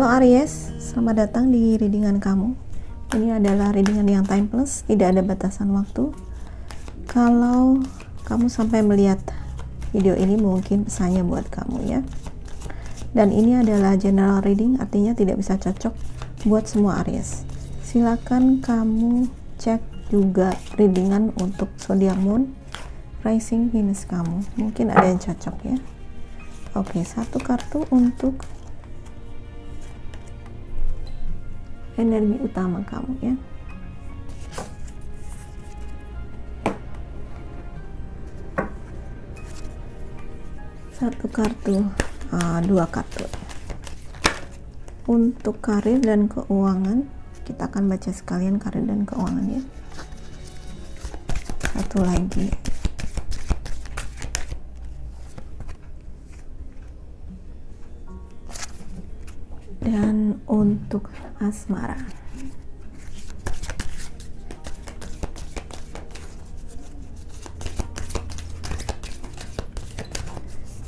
Halo Aries, selamat datang di readingan kamu. Ini adalah readingan yang timeless, tidak ada batasan waktu. Kalau kamu sampai melihat video ini, mungkin pesannya buat kamu ya. Dan ini adalah general reading, artinya tidak bisa cocok buat semua Aries. Silakan kamu cek juga readingan untuk zodiak moon, rising, Venus kamu. Mungkin ada yang cocok ya. Oke, satu kartu untuk energi utama kamu ya. Satu kartu, dua kartu untuk karir dan keuangan. Kita akan baca sekalian karir dan keuangan ya. Satu lagi, dan untuk asmara.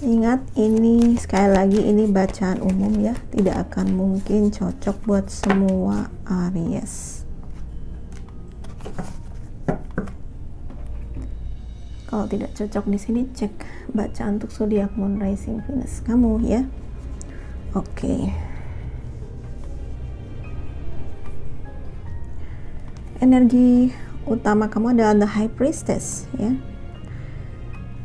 Ingat, ini sekali lagi ini bacaan umum ya, tidak akan mungkin cocok buat semua Aries. Kalau tidak cocok di sini, cek bacaan untuk zodiak moon, rising, Venus kamu ya. Oke. Energi utama kamu adalah the High Priestess ya.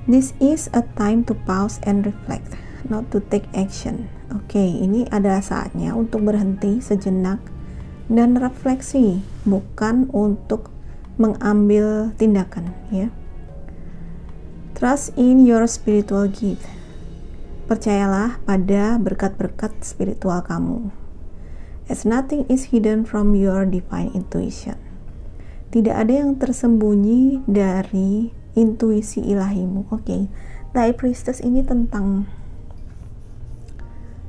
This is a time to pause and reflect, not to take action. Oke, ini adalah saatnya untuk berhenti sejenak dan refleksi, bukan untuk mengambil tindakan ya. Trust in your spiritual gift. Percayalah pada berkat-berkat spiritual kamu. As nothing is hidden from your divine intuition. Tidak ada yang tersembunyi dari intuisi ilahimu. Oke, The High Priestess ini tentang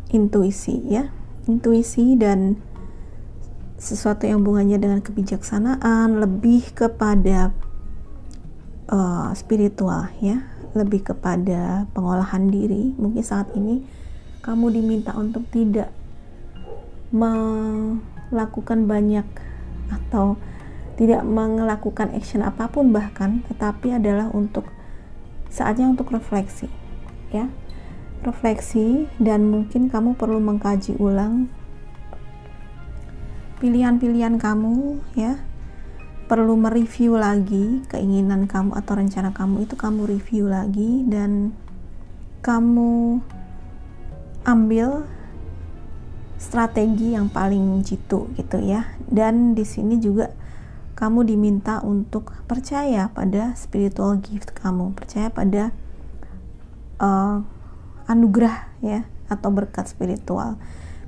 intuisi ya, intuisi dan sesuatu yang hubungannya dengan kebijaksanaan, lebih kepada spiritual ya, lebih kepada pengolahan diri. Mungkin saat ini kamu diminta untuk tidak melakukan banyak atau tidak melakukan action apapun bahkan, tetapi adalah untuk saatnya untuk refleksi ya, refleksi. Dan mungkin kamu perlu mengkaji ulang pilihan-pilihan kamu ya, perlu mereview lagi keinginan kamu atau rencana kamu itu, kamu review lagi dan kamu ambil strategi yang paling jitu gitu ya. Dan di sini juga kamu diminta untuk percaya pada spiritual gift kamu, percaya pada anugerah ya, atau berkat spiritual.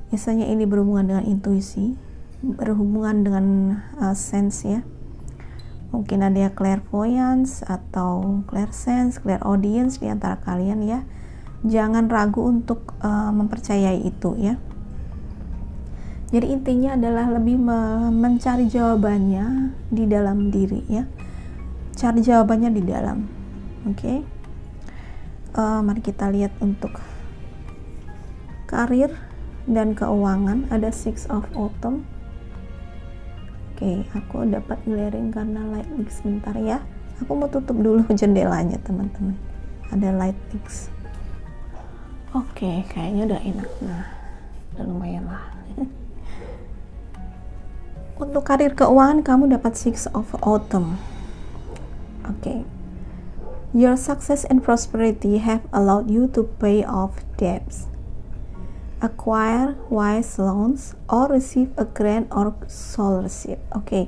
Biasanya ini berhubungan dengan intuisi, berhubungan dengan sense ya. Mungkin ada clairvoyance atau clairsense, clairaudience di antara kalian ya. Jangan ragu untuk mempercayai itu ya. Jadi intinya adalah lebih mencari jawabannya di dalam diri ya. Cari jawabannya di dalam. Oke. Mari kita lihat untuk karir dan keuangan. Ada Six of Autumn. Oke, aku dapat glaring karena light mix sebentar ya. Aku mau tutup dulu jendelanya teman-teman. Ada light mix. Oke, kayaknya udah enak. Nah, udah lumayan lah. Untuk karir keuangan kamu dapat Six of Autumn. Oke. Your success and prosperity have allowed you to pay off debts, acquire wise loans, or receive a grant or scholarship. Oke.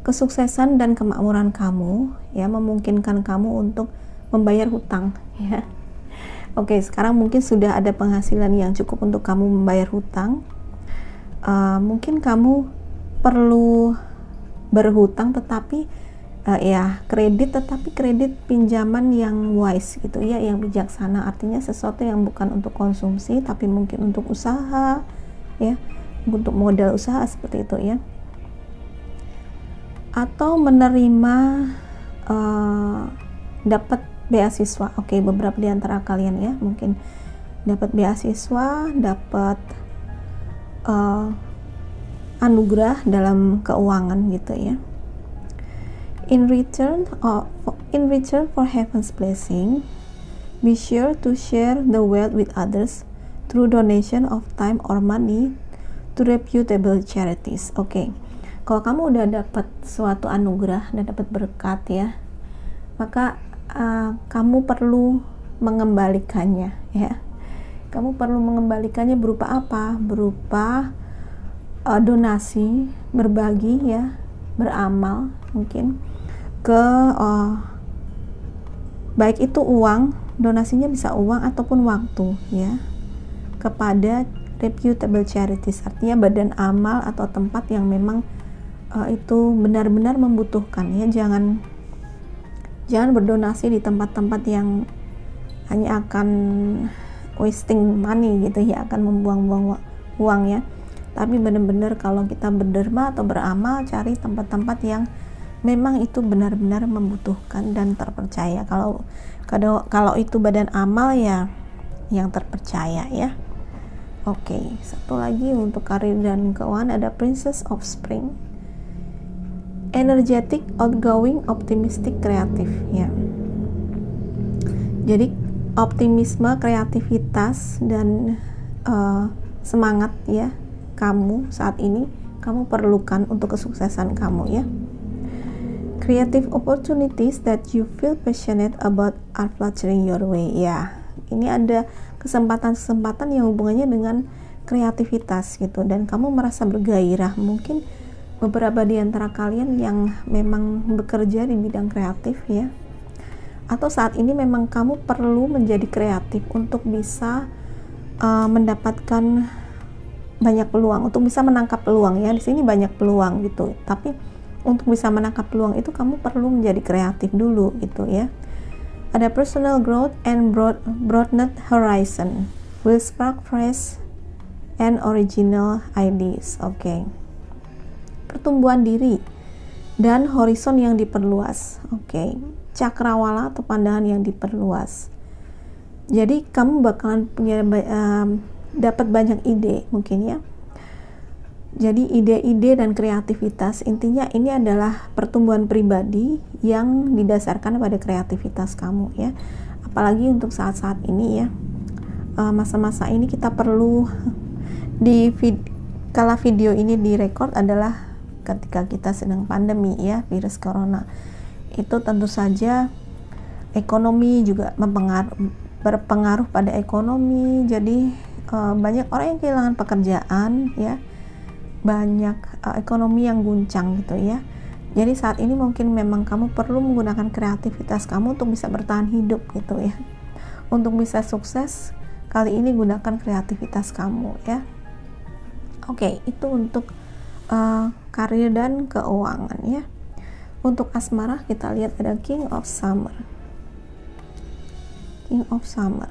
Kesuksesan dan kemakmuran kamu ya memungkinkan kamu untuk membayar hutang ya. Oke, sekarang mungkin sudah ada penghasilan yang cukup untuk kamu membayar hutang. Mungkin kamu perlu berhutang tetapi ya kredit, tetapi kredit pinjaman yang wise gitu ya, yang bijaksana. Artinya sesuatu yang bukan untuk konsumsi tapi mungkin untuk usaha ya, untuk modal usaha seperti itu ya. Atau menerima dapat beasiswa. Oke, beberapa di antara kalian ya mungkin dapat beasiswa, dapat anugerah dalam keuangan gitu ya. In return for heaven's blessing, be sure to share the wealth with others through donation of time or money to reputable charities. Oke. Kalau kamu udah dapat suatu anugerah dan dapat berkat ya, maka kamu perlu mengembalikannya ya. Kamu perlu mengembalikannya berupa apa? Berupa donasi, berbagi ya, beramal mungkin ke baik itu uang, donasinya bisa uang ataupun waktu ya, kepada reputable charities, artinya badan amal atau tempat yang memang itu benar-benar membutuhkan ya. Jangan berdonasi di tempat-tempat yang hanya akan wasting money gitu ya, akan membuang-buang uang ya. Tapi benar-benar kalau kita berderma atau beramal, cari tempat-tempat yang memang itu benar-benar membutuhkan dan terpercaya. Kalau itu badan amal ya yang terpercaya ya. Oke, satu lagi untuk karir dan keuangan ada Princess of Spring. Energetic, outgoing, optimistic, kreatif ya. Jadi optimisme, kreativitas dan semangat ya, kamu saat ini kamu perlukan untuk kesuksesan kamu ya. Creative opportunities that you feel passionate about are fluttering your way ya. Ini ada kesempatan-kesempatan yang hubungannya dengan kreativitas gitu, dan kamu merasa bergairah. Mungkin beberapa di antara kalian yang memang bekerja di bidang kreatif ya, atau saat ini memang kamu perlu menjadi kreatif untuk bisa mendapatkan banyak peluang, untuk bisa menangkap peluang ya. Di sini banyak peluang gitu, tapi untuk bisa menangkap peluang itu kamu perlu menjadi kreatif dulu gitu ya. Ada personal growth and broadened horizon will spark fresh and original ideas. Oke. Pertumbuhan diri dan horizon yang diperluas. Oke. Cakrawala atau pandangan yang diperluas. Jadi kamu bakalan punya dapat banyak ide mungkin ya. Jadi ide-ide dan kreativitas, intinya ini adalah pertumbuhan pribadi yang didasarkan pada kreativitas kamu ya. Apalagi untuk saat-saat ini ya, masa-masa ini kita perlu kala video ini direkod adalah ketika kita sedang pandemi ya, virus corona. Itu tentu saja ekonomi juga berpengaruh pada ekonomi. Jadi banyak orang yang kehilangan pekerjaan ya, banyak ekonomi yang guncang gitu ya. Jadi saat ini mungkin memang kamu perlu menggunakan kreativitas kamu untuk bisa bertahan hidup gitu ya. Untuk bisa sukses, kali ini gunakan kreativitas kamu ya. Oke, itu untuk karir dan keuangan ya. Untuk asmara kita lihat ada King of Summer. King of Summer.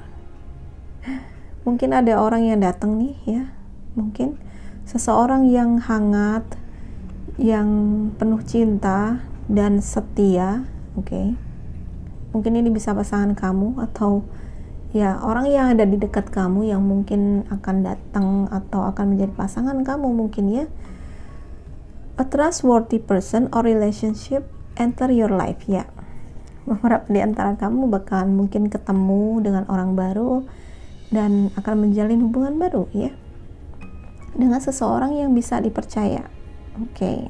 Mungkin ada orang yang datang nih ya. Mungkin seseorang yang hangat, yang penuh cinta dan setia. Oke. Mungkin ini bisa pasangan kamu atau ya orang yang ada di dekat kamu yang mungkin akan datang atau akan menjadi pasangan kamu mungkin ya. A trustworthy person or relationship enter your life ya. Beberapa di antara kamu bakalan mungkin ketemu dengan orang baru dan akan menjalin hubungan baru ya, dengan seseorang yang bisa dipercaya. Oke.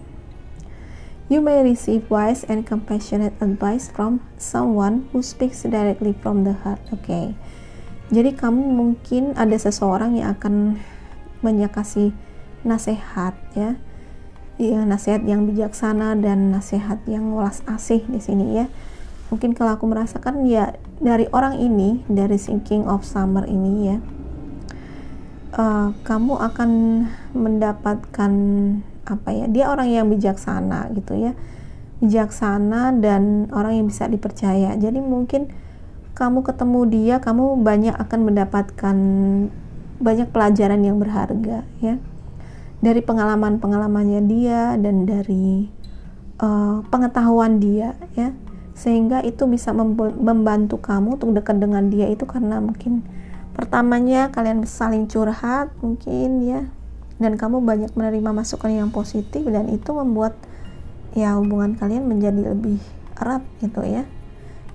You may receive wise and compassionate advice from someone who speaks directly from the heart. Oke. Jadi kamu mungkin ada seseorang yang akan kasih nasihat ya. Ya, nasihat yang bijaksana dan nasihat yang welas asih di sini ya. Mungkin kalau aku merasakan ya dari orang ini, dari King of Summer ini ya, kamu akan mendapatkan apa ya? Dia orang yang bijaksana gitu ya, bijaksana dan orang yang bisa dipercaya. Jadi mungkin kamu ketemu dia, kamu banyak akan mendapatkan banyak pelajaran yang berharga ya. Dari pengalamannya dia dan dari pengetahuan dia ya, sehingga itu bisa membantu kamu untuk dekat dengan dia itu karena mungkin Pertamanya kalian saling curhat mungkin ya, dan kamu banyak menerima masukan yang positif, dan itu membuat ya hubungan kalian menjadi lebih erat gitu ya.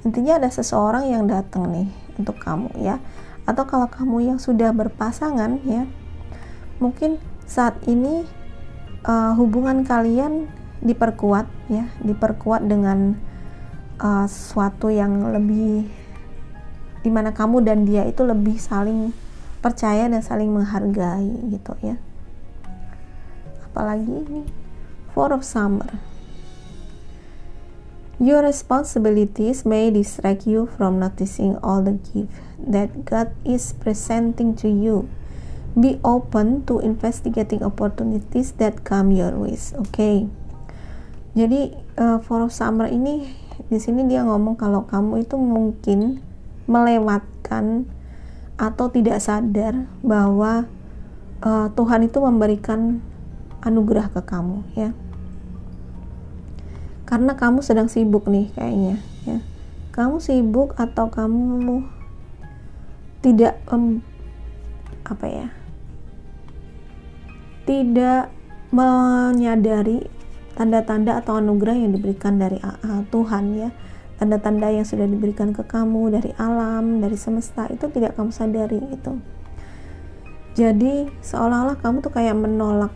Intinya ada seseorang yang datang nih untuk kamu ya. Atau kalau kamu yang sudah berpasangan ya, mungkin saat ini hubungan kalian diperkuat ya, diperkuat dengan sesuatu yang lebih, dimana kamu dan dia itu lebih saling percaya dan saling menghargai gitu ya. Apalagi ini Four of Summer. Your responsibilities may distract you from noticing all the gifts that God is presenting to you. Be open to investigating opportunities that come your way. Oke. Jadi Four of Summer ini di sini dia ngomong kalau kamu itu mungkin melewatkan atau tidak sadar bahwa Tuhan itu memberikan anugerah ke kamu ya. Karena kamu sedang sibuk nih kayaknya ya. Kamu sibuk atau kamu tidak tidak menyadari tanda-tanda atau anugerah yang diberikan dari Tuhan ya. Tanda-tanda yang sudah diberikan ke kamu dari alam, dari semesta, itu tidak kamu sadari itu. Jadi seolah-olah kamu tuh kayak menolak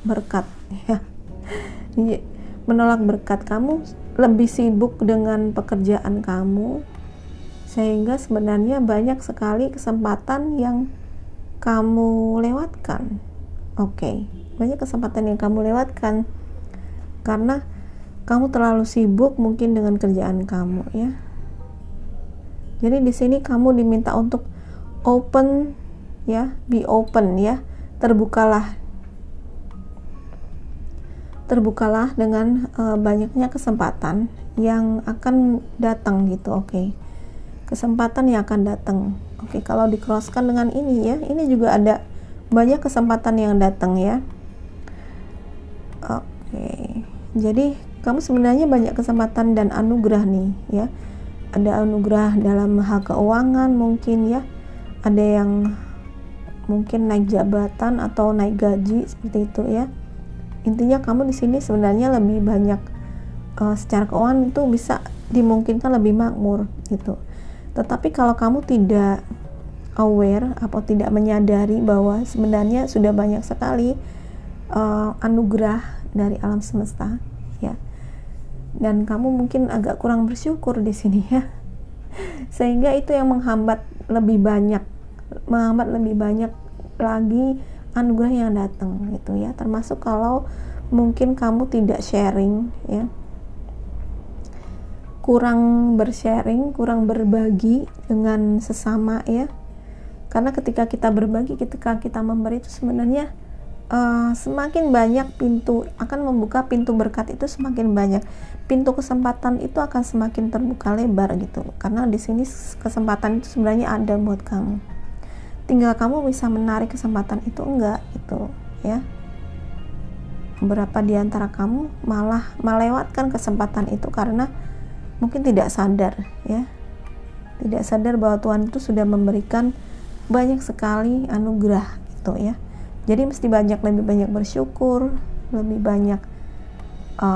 berkat ya. Menolak berkat, kamu lebih sibuk dengan pekerjaan kamu sehingga sebenarnya banyak sekali kesempatan yang kamu lewatkan. Oke, banyak kesempatan yang kamu lewatkan karena kamu terlalu sibuk mungkin dengan kerjaan kamu ya. Jadi di sini kamu diminta untuk open ya, be open ya, terbukalah dengan banyaknya kesempatan yang akan datang gitu. Oke. Kesempatan yang akan datang. Oke, kalau di-crosskan dengan ini ya, ini juga ada banyak kesempatan yang datang ya. Oke. Jadi kamu sebenarnya banyak kesempatan dan anugerah nih ya. Ada anugerah dalam hal keuangan mungkin ya. Ada yang mungkin naik jabatan atau naik gaji seperti itu ya. Intinya kamu di sini sebenarnya lebih banyak secara keuangan itu bisa dimungkinkan lebih makmur gitu. Tetapi kalau kamu tidak aware atau tidak menyadari bahwa sebenarnya sudah banyak sekali anugerah dari alam semesta ya, dan kamu mungkin agak kurang bersyukur di sini ya, sehingga itu yang menghambat lebih banyak lagi anugerah yang datang gitu ya. Termasuk kalau mungkin kamu tidak sharing ya, kurang bersharing, kurang berbagi dengan sesama ya. Karena ketika kita berbagi, ketika kita memberi itu sebenarnya semakin banyak pintu, akan membuka pintu berkat itu semakin banyak, pintu kesempatan itu akan semakin terbuka lebar gitu. Karena di sini kesempatan itu sebenarnya ada buat kamu, tinggal kamu bisa menarik kesempatan itu enggak gitu ya. Beberapa di antara kamu malah melewatkan kesempatan itu karena mungkin tidak sadar ya, tidak sadar bahwa Tuhan itu sudah memberikan banyak sekali anugerah gitu ya. Jadi mesti lebih banyak bersyukur, lebih banyak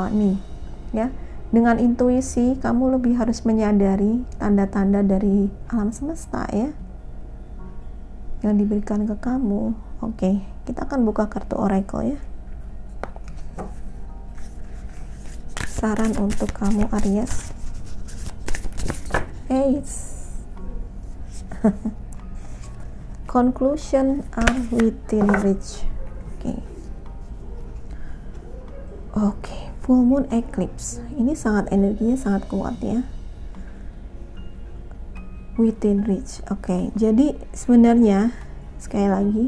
nih ya. Dengan intuisi kamu lebih harus menyadari tanda-tanda dari alam semesta ya, yang diberikan ke kamu. Oke, kita akan buka kartu oracle ya. Saran untuk kamu Aries. Conclusion are within reach. Oke, full moon eclipse. Ini energinya sangat kuat ya. Within reach. Oke, jadi sebenarnya sekali lagi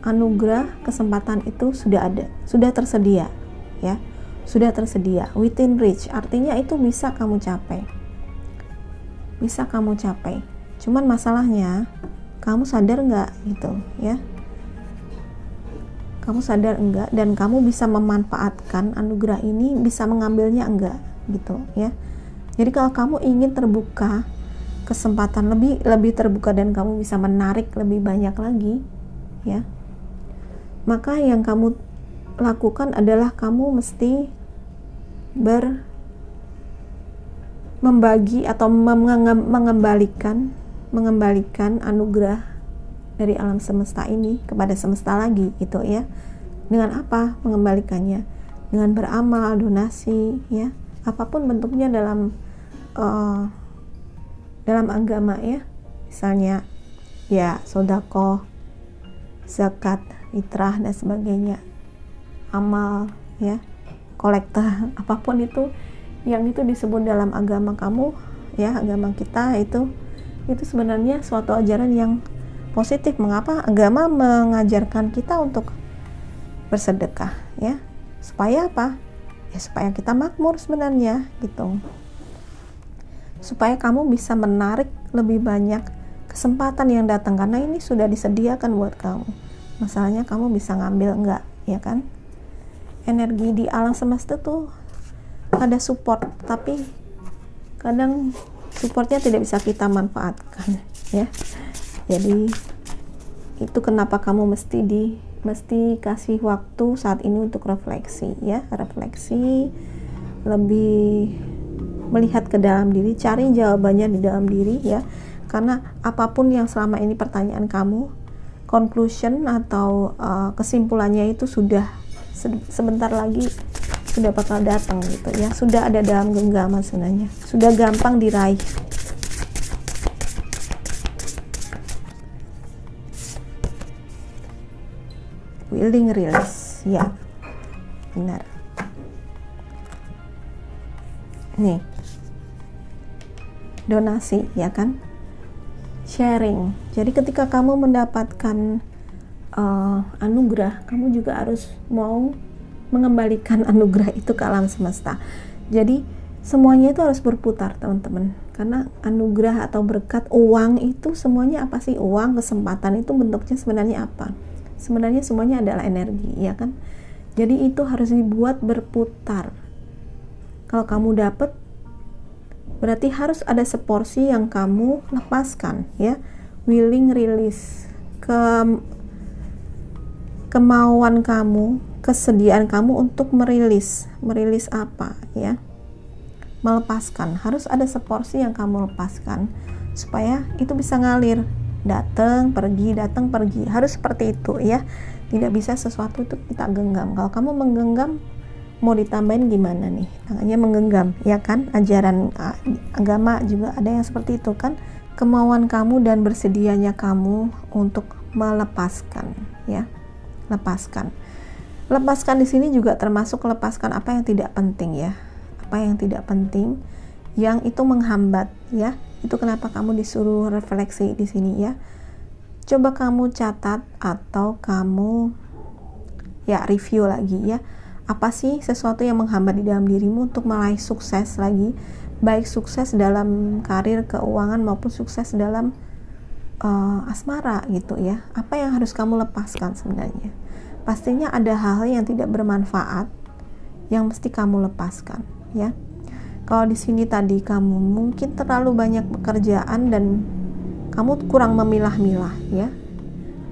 anugerah kesempatan itu sudah ada, sudah tersedia ya, sudah tersedia. Within reach artinya itu bisa kamu capai, cuman masalahnya kamu sadar nggak gitu ya, kamu sadar enggak, dan kamu bisa memanfaatkan anugerah ini, bisa mengambilnya enggak gitu ya. Jadi kalau kamu ingin terbuka kesempatan lebih terbuka dan kamu bisa menarik lebih banyak lagi, ya. Maka yang kamu lakukan adalah kamu mesti membagi atau mengembalikan anugerah dari alam semesta ini kepada semesta lagi, gitu ya. Dengan apa mengembalikannya? Dengan beramal, donasi, ya, apapun bentuknya dalam agama, ya, misalnya ya sedekah, zakat, fitrah dan sebagainya, amal, ya, kolektor, apapun itu yang itu disebut dalam agama kamu, ya, agama kita itu sebenarnya suatu ajaran yang positif. Mengapa agama mengajarkan kita untuk bersedekah, ya, supaya apa? Ya supaya kita makmur sebenarnya, gitu. Supaya kamu bisa menarik lebih banyak kesempatan yang datang, karena ini sudah disediakan buat kamu. Masalahnya kamu bisa ngambil enggak, ya kan? Energi di alam semesta tuh ada support, tapi kadang supportnya tidak bisa kita manfaatkan, ya. Jadi itu kenapa kamu mesti kasih waktu saat ini untuk refleksi, ya, refleksi, lebih melihat ke dalam diri, cari jawabannya di dalam diri, ya. Karena apapun yang selama ini pertanyaan kamu, conclusion atau kesimpulannya itu sudah sebentar lagi sudah bakal datang, gitu ya. Sudah ada dalam genggaman sebenarnya, sudah gampang diraih. Willing release, ya, benar. Nih, donasi, ya kan, sharing. Jadi ketika kamu mendapatkan anugerah, kamu juga harus mau mengembalikan anugerah itu ke alam semesta. Jadi semuanya itu harus berputar, teman-teman, karena anugerah atau berkat, uang itu semuanya apa sih? Uang, kesempatan itu bentuknya sebenarnya apa? Sebenarnya semuanya adalah energi, ya kan? Jadi itu harus dibuat berputar. Kalau kamu dapat, berarti harus ada seporsi yang kamu lepaskan, ya. Willing release, kemauan kamu, kesediaan kamu untuk merilis apa, ya, melepaskan. Harus ada seporsi yang kamu lepaskan supaya itu bisa ngalir, datang pergi, harus seperti itu, ya. Tidak bisa sesuatu itu kita genggam. Kalau kamu menggenggam, mau ditambahin gimana nih? Tangannya menggenggam, ya kan? Ajaran agama juga ada yang seperti itu kan? Kemauan kamu dan bersedianya kamu untuk melepaskan, ya. Lepaskan di sini juga termasuk lepaskan apa yang tidak penting, ya. Apa yang tidak penting, yang itu menghambat, ya. Itu kenapa kamu disuruh refleksi di sini, ya. Coba kamu catat atau kamu ya review lagi, ya. Apa sih sesuatu yang menghambat di dalam dirimu untuk meraih sukses lagi, baik sukses dalam karir, keuangan maupun sukses dalam asmara, gitu ya. Apa yang harus kamu lepaskan sebenarnya? Pastinya ada hal-hal yang tidak bermanfaat yang mesti kamu lepaskan, ya. Kalau di sini tadi kamu mungkin terlalu banyak pekerjaan dan kamu kurang memilah-milah, ya.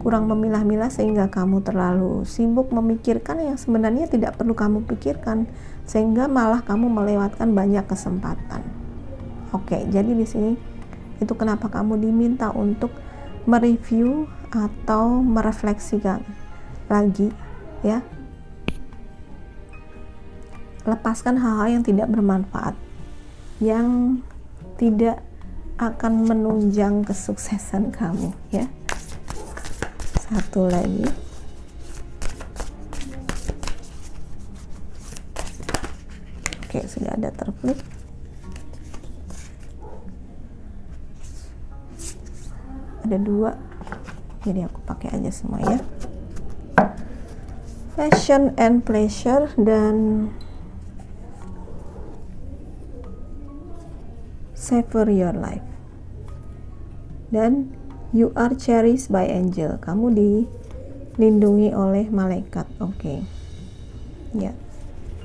Kurang memilah-milah sehingga kamu terlalu sibuk memikirkan yang sebenarnya tidak perlu kamu pikirkan, sehingga malah kamu melewatkan banyak kesempatan. Oke, jadi di sini itu kenapa kamu diminta untuk mereview atau merefleksikan lagi, ya. Lepaskan hal-hal yang tidak bermanfaat, yang tidak akan menunjang kesuksesan kamu, ya. Satu lagi, oke, sudah ada terflip. Ada dua, jadi aku pakai aja semua, ya. Passion and pleasure dan savor your life. Dan you are cherished by angel. Kamu dilindungi oleh malaikat. Oke. Ya.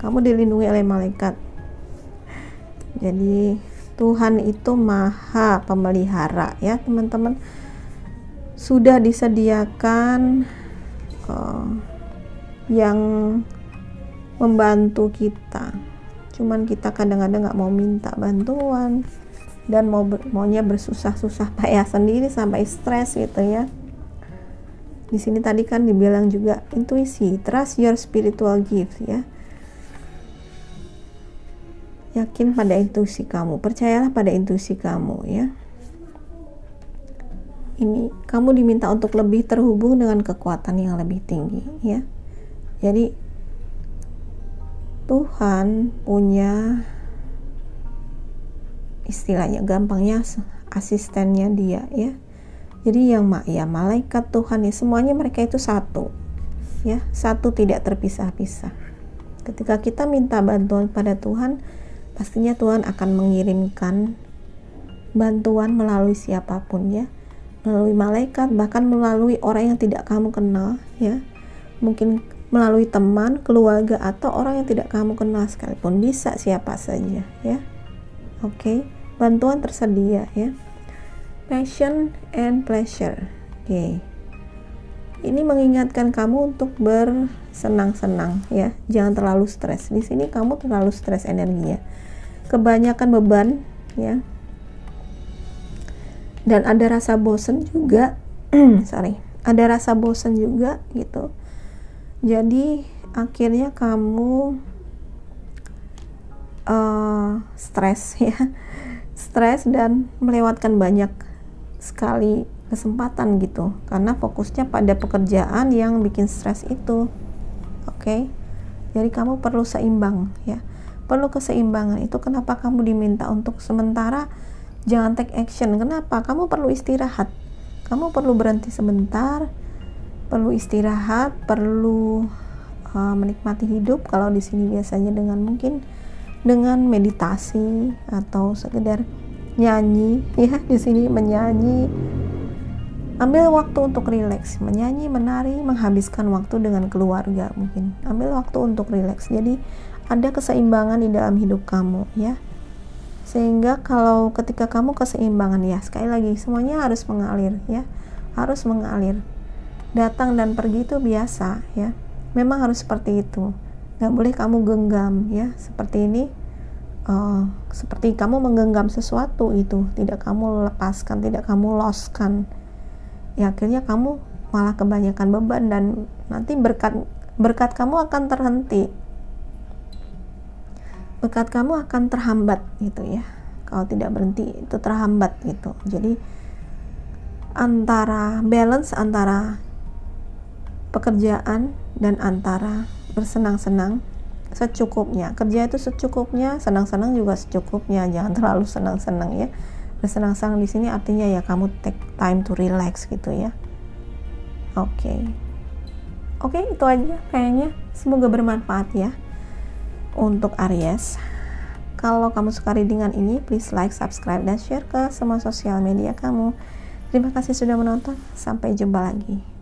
Kamu dilindungi oleh malaikat. Jadi Tuhan itu maha pemelihara ya teman-teman. Sudah disediakan yang membantu kita, cuman kita kadang-kadang nggak mau minta bantuan dan maunya bersusah-susah payah sendiri sampai stres gitu ya. Di sini tadi kan dibilang juga intuisi, trust your spiritual gift ya. Yakin pada intuisi kamu, percayalah pada intuisi kamu ya. Ini kamu diminta untuk lebih terhubung dengan kekuatan yang lebih tinggi ya. Jadi Tuhan punya, istilahnya gampangnya, asistennya dia ya. Jadi yang malaikat Tuhan ya, semuanya mereka itu satu ya, satu tidak terpisah-pisah. Ketika kita minta bantuan pada Tuhan, pastinya Tuhan akan mengirimkan bantuan melalui siapapun ya, melalui malaikat, bahkan melalui orang yang tidak kamu kenal ya, mungkin melalui teman, keluarga, atau orang yang tidak kamu kenal sekalipun, bisa siapa saja ya. Oke, bantuan tersedia ya. Passion and pleasure. Oke. Ini mengingatkan kamu untuk bersenang-senang ya, jangan terlalu stres. Di sini kamu terlalu stres energinya, kebanyakan beban ya, dan ada rasa bosen juga. Ada rasa bosen juga gitu. Jadi akhirnya kamu stres ya, stres dan melewatkan banyak sekali kesempatan gitu, karena fokusnya pada pekerjaan yang bikin stres itu. Oke, jadi kamu perlu seimbang ya, perlu keseimbangan. Itu kenapa kamu diminta untuk sementara jangan take action. Kenapa? Kamu perlu istirahat, kamu perlu berhenti sebentar, perlu istirahat, perlu menikmati hidup. Kalau di sini biasanya dengan mungkin dengan meditasi atau sekedar nyanyi ya, di sini menyanyi. Ambil waktu untuk rileks, menyanyi, menari, menghabiskan waktu dengan keluarga mungkin. Ambil waktu untuk rileks. Jadi ada keseimbangan di dalam hidup kamu ya. Sehingga kalau ketika kamu keseimbangan ya, sekali lagi semuanya harus mengalir ya, harus mengalir. Datang dan pergi itu biasa ya, memang harus seperti itu, nggak boleh kamu genggam ya, seperti ini. Seperti kamu menggenggam sesuatu itu, tidak kamu lepaskan, tidak kamu loskan ya, akhirnya kamu malah kebanyakan beban dan nanti berkat kamu akan terhenti, berkat kamu akan terhambat gitu ya. Kalau tidak berhenti itu terhambat gitu. Jadi antara balance antara pekerjaan dan antara bersenang-senang secukupnya. Kerja itu secukupnya, senang-senang juga secukupnya, jangan terlalu senang-senang ya. Bersenang-senang di sini artinya ya kamu take time to relax gitu ya. Oke, itu aja kayaknya. Semoga bermanfaat ya untuk Aries. Kalau kamu suka readingan ini, please like, subscribe, dan share ke semua sosial media kamu. Terima kasih sudah menonton. Sampai jumpa lagi.